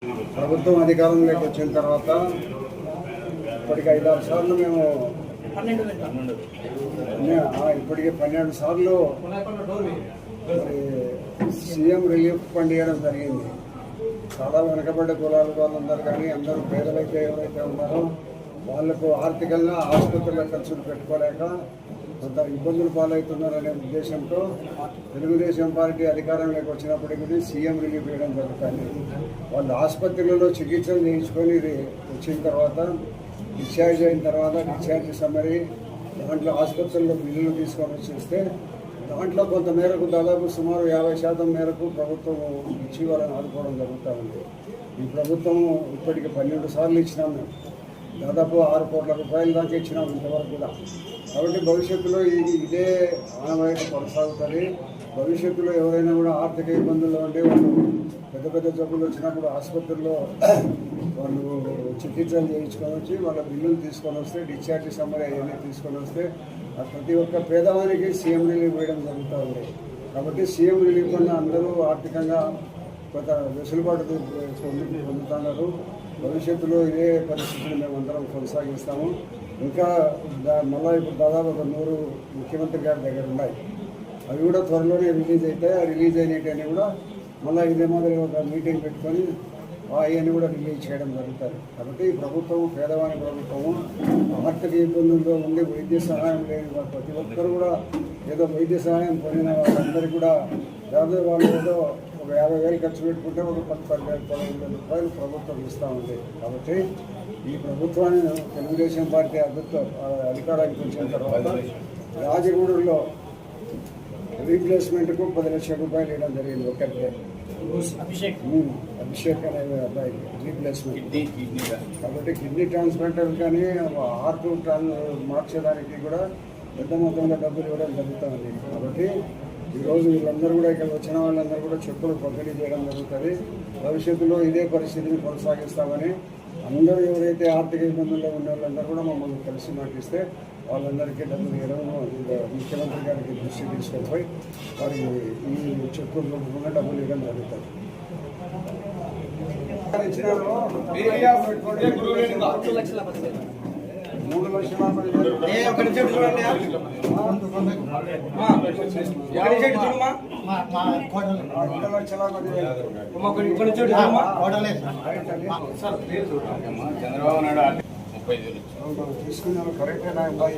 ప్రభుత్వం అధికారంలోకి వచ్చిన తర్వాత ఇప్పటికి 5-6 సార్లు మేము ఇప్పటికి 12 సార్లు సీఎం రిలీఫ్ ఫండ్ ఇవ్వడం జరిగింది. చాలా వెనకబడ్డ కులాల వాళ్ళందరూ కానీ అందరూ పేదలైతే ఎవరైతే ఉన్నారో వాళ్లకు ఆర్థికంగా ఆసుపత్రుల ఖర్చులు పెట్టుకోలేక కొంత ఇబ్బందులు పాలవుతున్నారనే ఉద్దేశంతో తెలుగుదేశం పార్టీ అధికారంలోకి వచ్చినప్పటికీ సీఎం రిలీఫ్ ఇవ్వడం జరుగుతుంది. వాళ్ళు ఆసుపత్రులలో చికిత్సలు చేయించుకొని వచ్చిన తర్వాత డిశ్చార్జ్ అయిన తర్వాత డిశ్చార్జ్ సమ్మరీ దాంట్లో ఆసుపత్రుల్లో బిల్లులు తీసుకొని వచ్చేస్తే దాంట్లో కొంత మేరకు దాదాపు సుమారు 50% మేరకు ప్రభుత్వం ఇచ్చి వాళ్ళని ఆదుకోవడం జరుగుతూ ఉంది. ఈ ప్రభుత్వం ఇప్పటికి 12 సార్లు ఇచ్చినాం. మేము దాదాపు 6 కోట్ల రూపాయల దాకా ఇచ్చినాం ఇంతవరకు కూడా. కాబట్టి భవిష్యత్తులో ఇదే ఆనవాయితీ కొనసాగుతుంది. భవిష్యత్తులో ఎవరైనా కూడా ఆర్థిక ఇబ్బందుల్లో ఉంటే వాళ్ళు పెద్ద పెద్ద జబ్బులు వచ్చినప్పుడు ఆసుపత్రుల్లో వాళ్ళు చికిత్సలు చేయించుకొని వచ్చి వాళ్ళ బిల్లులు తీసుకొని వస్తే డిశ్చార్జ్ సమ్మరీ అవన్నీ తీసుకొని వస్తే ప్రతి ఒక్క పేదవానికి సీఎం రిలీఫ్ వేయడం జరుగుతూ ఉంది. కాబట్టి సీఎం రిలీఫ్ వల్ల అందరూ ఆర్థికంగా కొంత వెసులుబాటు పొందుతున్నారు. భవిష్యత్తులో ఇదే పరిస్థితిని మేమందరం కొనసాగిస్తాము. ఇంకా మళ్ళీ ఇప్పుడు దాదాపు ఒక 100 ముఖ్యమంత్రి గారి దగ్గర ఉన్నాయి. అవి కూడా త్వరలోనే రిలీజ్ అవుతాయి. ఆ రిలీజ్ అయినవి కూడా మళ్ళీ ఇదే మాదిరి ఒక మీటింగ్ పెట్టుకొని అవన్నీ కూడా రిలీజ్ చేయడం జరుగుతుంది. కాబట్టి ఈ ప్రభుత్వం పేదవాని ప్రభుత్వము. ఆర్థిక ఇబ్బందుల్లో ఉండి వైద్య సహాయం లేని ప్రతి ఒక్కరు కూడా ఏదో వైద్య సహాయం పొందిన వాళ్ళందరికీ కూడా దాదాపు వాళ్ళు ఏదో ఒక 50,000 ఖర్చు పెట్టుకుంటే ఒక 10,000-15,000 రూపాయలు ప్రభుత్వం ఇస్తూ ఉంది. కాబట్టి ఈ ప్రభుత్వాన్ని తెలుగుదేశం పార్టీ అధికారానికి వచ్చిన తర్వాత రాజగూడలో రీప్లేస్మెంట్కు 10 లక్షల రూపాయలు ఇవ్వడం జరిగింది. ఒక్కరికే అభిషేక్ అనే అబ్బాయికి రీప్లేస్మెంట్. కాబట్టి కిడ్నీ ట్రాన్స్ప్లాంట్ కానీ హార్ట్ మార్చడానికి కూడా పెద్ద మొత్తంలో డబ్బులు ఇవ్వడం జరుగుతుంది. కాబట్టి ఈరోజు వీళ్ళందరూ కూడా ఇక్కడ వచ్చిన వాళ్ళందరూ కూడా చెక్కులు పంపిణీ చేయడం జరుగుతుంది. భవిష్యత్తులో ఇదే పరిస్థితిని కొనసాగిస్తామని అందరూ ఎవరైతే ఆర్థిక ఇబ్బందుల్లో ఉన్న వాళ్ళందరూ కూడా మమ్మల్ని కలిసి మాటిస్తే వాళ్ళందరికీ డబ్బులు ఇవ్వడం ముఖ్యమంత్రి గారికి దృష్టి తీసుకొని వారికి ఈ చెక్కుల రూపంగా డబ్బులు ఇవ్వడం జరుగుతుంది. చంద్రబాబు నాయుడు 35,000 తీసుకున్నాను. కరెక్టేనా అబ్బాయి?